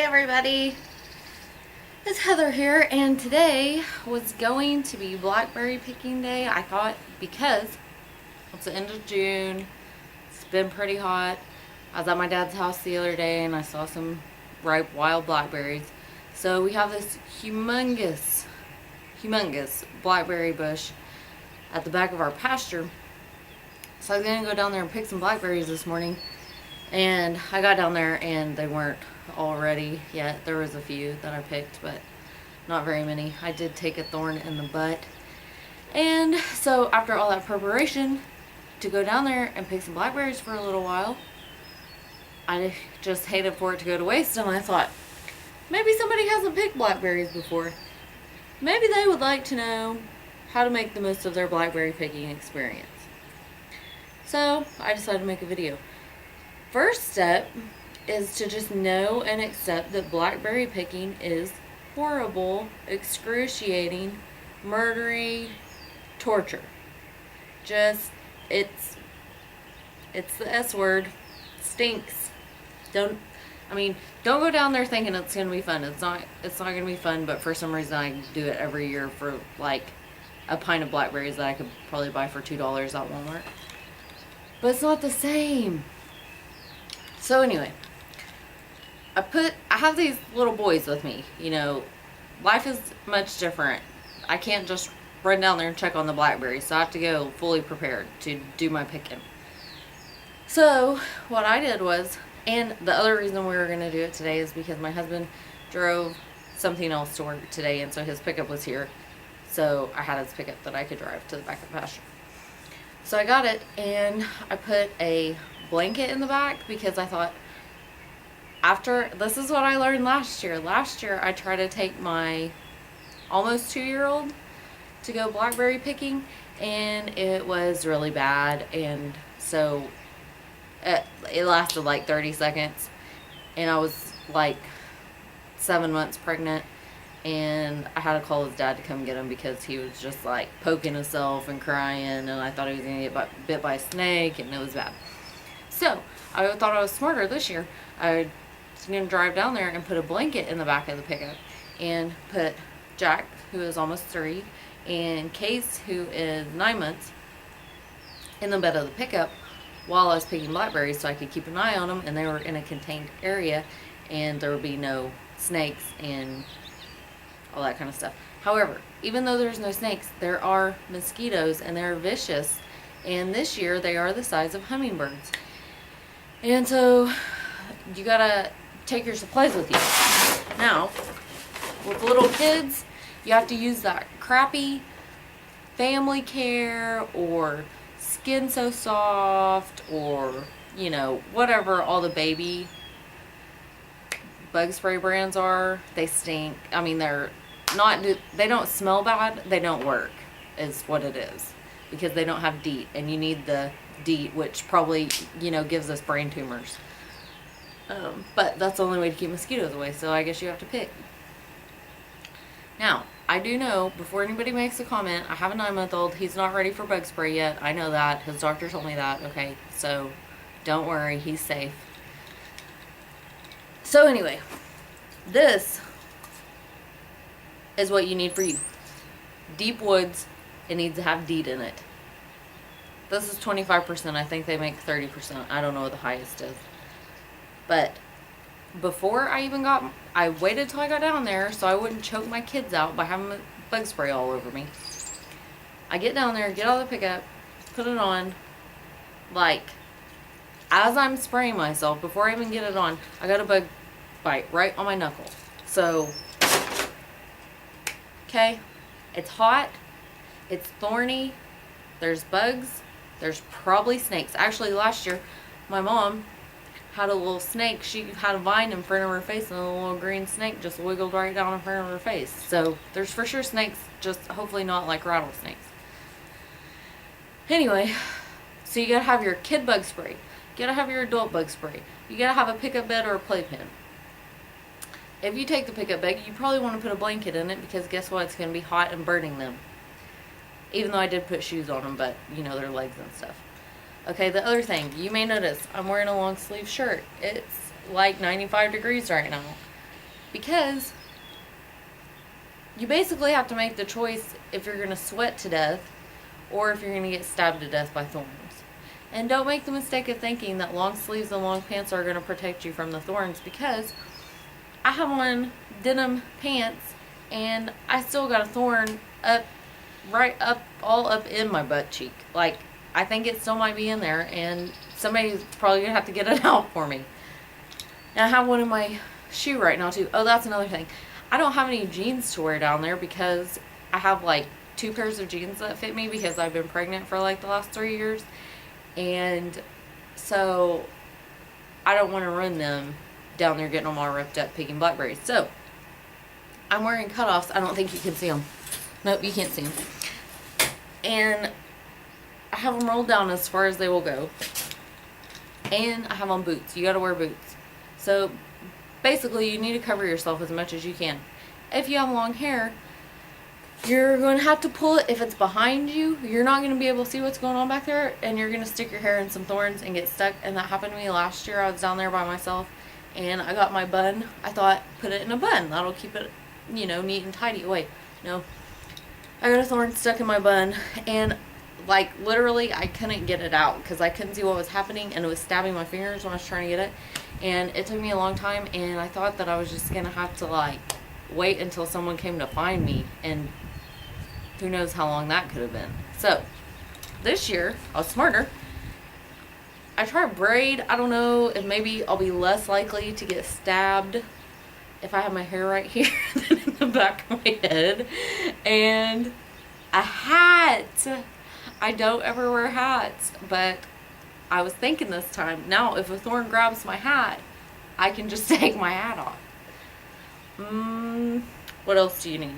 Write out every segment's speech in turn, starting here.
Hey everybody, it's Heather here, and today was going to be blackberry picking day. I thought because it's the end of June, it's been pretty hot. I was at my dad's house the other day and I saw some ripe wild blackberries. So we have this humongous blackberry bush at the back of our pasture. So I was gonna go down there and pick some blackberries this morning. And I got down there and they weren't all ready yet. There was a few that I picked, but not very many. I did take a thorn in the butt. And so after all that preparation to go down there and pick some blackberries for a little while, I just hated for it to go to waste, and I thought, maybe somebody hasn't picked blackberries before. Maybe they would like to know how to make the most of their blackberry picking experience. So I decided to make a video. First step is to just know and accept that blackberry picking is horrible, excruciating, murdery torture. It's the S word. Stinks. Don't go down there thinking it's gonna be fun. It's not gonna be fun, but for some reason I do it every year for like a pint of blackberries that I could probably buy for $2 at Walmart. But it's not the same. So anyway, I have these little boys with me. You know, life is much different. I can't just run down there and check on the blackberries, so I have to go fully prepared to do my picking. So what I did was, and the other reason we were going to do it today is because my husband drove something else to work today, and so his pickup was here. So I had his pickup that I could drive to the back of the pasture. So I got it, and I put a blanket in the back because I thought, this is what I learned last year. Last year I tried to take my almost 2-year-old to go blackberry picking, and it was really bad, and so it lasted like 30 seconds, and I was like 7 months pregnant, and I had to call his dad to come get him because he was just like poking himself and crying, and I thought he was gonna get bit by a snake, and it was bad. So I thought I was smarter this year. I was gonna drive down there and put a blanket in the back of the pickup, and put Jack, who is almost 3, and Case, who is 9 months, in the bed of the pickup while I was picking blackberries, so I could keep an eye on them, and they were in a contained area, and there would be no snakes and all that kind of stuff. However, even though there's no snakes, there are mosquitoes, and they're vicious, and this year they are the size of hummingbirds. And so you gotta take your supplies with you. Now, with little kids, you have to use that crappy Family Care or Skin So Soft, or, you know, whatever all the baby bug spray brands are. They stink. I mean, they don't smell bad, they don't work, is what it is, because they don't have DEET, and you need the DEET, which probably, you know, gives us brain tumors. But that's the only way to keep mosquitoes away, so I guess you have to pick. Now, I do know, before anybody makes a comment, I have a 9-month-old. He's not ready for bug spray yet. I know that. His doctor told me that. Okay, so don't worry. He's safe. So anyway, this is what you need for you. Deep woods. It needs to have DEET in it. This is 25%. I think they make 30%. I don't know what the highest is. But before I waited till I got down there so I wouldn't choke my kids out by having bug spray all over me. I get down there, get out of the pickup, put it on. Like, as I'm spraying myself, before I even get it on, I got a bug bite right on my knuckle. So, okay, it's hot, it's thorny, there's bugs, there's probably snakes. Actually, last year, my mom had a little snake. She had a vine in front of her face, and a little green snake just wiggled right down in front of her face. So there's for sure snakes, just hopefully not like rattlesnakes. Anyway, so you gotta have your kid bug spray. You gotta have your adult bug spray. You gotta have a pickup bed or a playpen. If you take the pickup bed, you probably want to put a blanket in it, because guess what? It's gonna be hot and burning them. Even though I did put shoes on them, but you know, their legs and stuff. Okay, the other thing, you may notice I'm wearing a long sleeve shirt. It's like 95 degrees right now. because you basically have to make the choice if you're going to sweat to death or if you're going to get stabbed to death by thorns. And don't make the mistake of thinking that long sleeves and long pants are going to protect you from the thorns, because I have on denim pants and I still got a thorn all up in my butt cheek. Like, I think it still might be in there, and somebody's probably going to have to get it out for me. And I have one in my shoe right now too. Oh, that's another thing. I don't have any jeans to wear down there because I have like 2 pairs of jeans that fit me because I've been pregnant for like the last 3 years. And so I don't want to ruin them down there getting them all ripped up picking blackberries. So I'm wearing cutoffs. I don't think you can see them. Nope, you can't see them. And I have them rolled down as far as they will go. And I have on boots. You got to wear boots. So basically, you need to cover yourself as much as you can. If you have long hair, you're going to have to pull it. If it's behind you, you're not going to be able to see what's going on back there, and you're going to stick your hair in some thorns and get stuck. And that happened to me last year. I was down there by myself, and I got my bun. I thought, put it in a bun. That'll keep it, neat and tidy. Wait, no. I got a thorn stuck in my bun, and like literally I couldn't get it out because I couldn't see what was happening, and it was stabbing my fingers when I was trying to get it. And it took me a long time, and I thought that I was just going to have to like wait until someone came to find me, and who knows how long that could have been. So this year I was smarter. I tried braid. I don't know if maybe I'll be less likely to get stabbed if I have my hair right here than in the back of my head. And a hat. I don't ever wear hats, but I was thinking this time, now if a thorn grabs my hat, I can just take my hat off. What else do you need?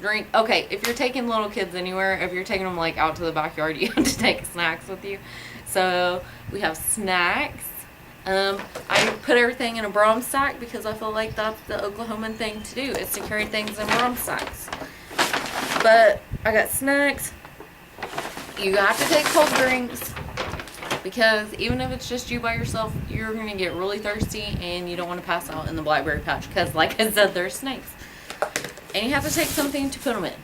Drink. Okay, if you're taking little kids anywhere, if you're taking them like out to the backyard, you have to take snacks with you. So we have snacks. I put everything in a Brom sack because I feel like that's the Oklahoman thing to do, is to carry things in Brom sacks. But I got snacks. You have to take cold drinks, because even if it's just you by yourself, you're going to get really thirsty and you don't want to pass out in the blackberry patch because, like I said, there's snakes. And you have to take something to put them in.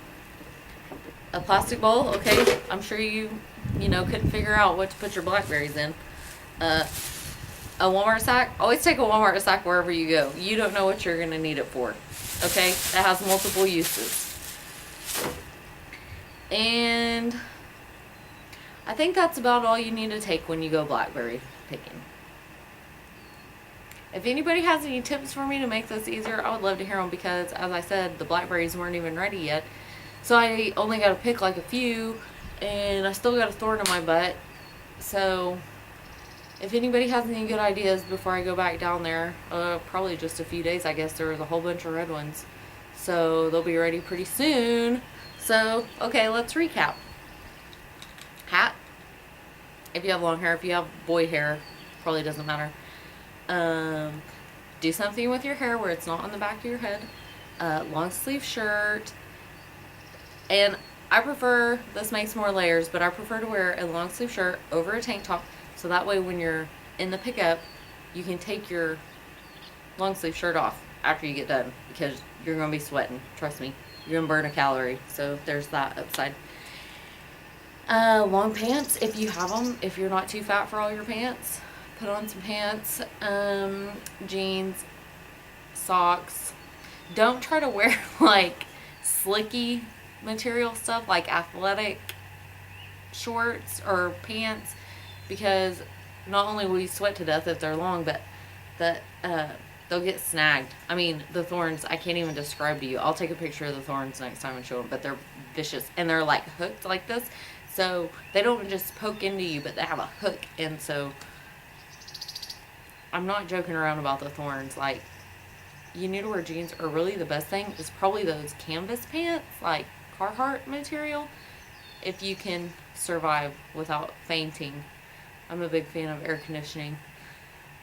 A plastic bowl, okay. I'm sure you couldn't figure out what to put your blackberries in. A Walmart sack. Always take a Walmart sack wherever you go. You don't know what you're going to need it for. Okay? That has multiple uses. And I think that's about all you need to take when you go blackberry picking. If anybody has any tips for me to make this easier, I would love to hear them, because as I said, the blackberries weren't even ready yet. So I only got to pick like a few, and I still got a thorn in my butt. So if anybody has any good ideas before I go back down there, probably just a few days, I guess. There was a whole bunch of red ones. So they'll be ready pretty soon. So, okay, let's recap. Hat. If you have long hair, if you have boy hair, probably doesn't matter. Do something with your hair where it's not on the back of your head. Long sleeve shirt. And I prefer, this makes more layers, but I prefer to wear a long sleeve shirt over a tank top, so that way when you're in the pickup, you can take your long sleeve shirt off after you get done, because you're going to be sweating. Trust me. You're going to burn a calorie. So there's that upside. Long pants, if you have them. If you're not too fat for all your pants, put on some pants. Jeans, socks. Don't try to wear like slicky material stuff like athletic shorts or pants, because not only will you sweat to death if they're long, but they'll get snagged. I mean, the thorns, I can't even describe to you. I'll take a picture of the thorns next time and show them, but they're vicious, and they're like hooked like this, so they don't just poke into you, but they have a hook. And so I'm not joking around about the thorns. Like, you need to wear jeans, or really the best thing is probably those canvas pants, like Carhartt material, if you can survive without fainting. I'm a big fan of air conditioning.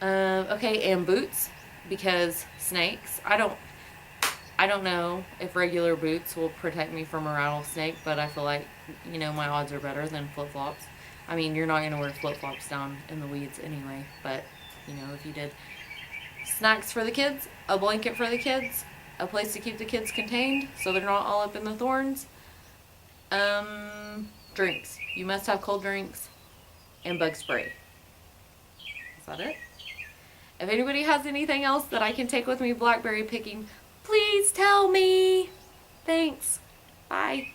Okay, and boots, because snakes. I don't know if regular boots will protect me from a rattlesnake, but I feel like, my odds are better than flip-flops. I mean, you're not going to wear flip-flops down in the weeds anyway, but, if you did. snacks for the kids, a blanket for the kids, a place to keep the kids contained so they're not all up in the thorns. Drinks. You must have cold drinks and bug spray. Is that it? If anybody has anything else that I can take with me blackberry picking, please tell me. Thanks. Bye.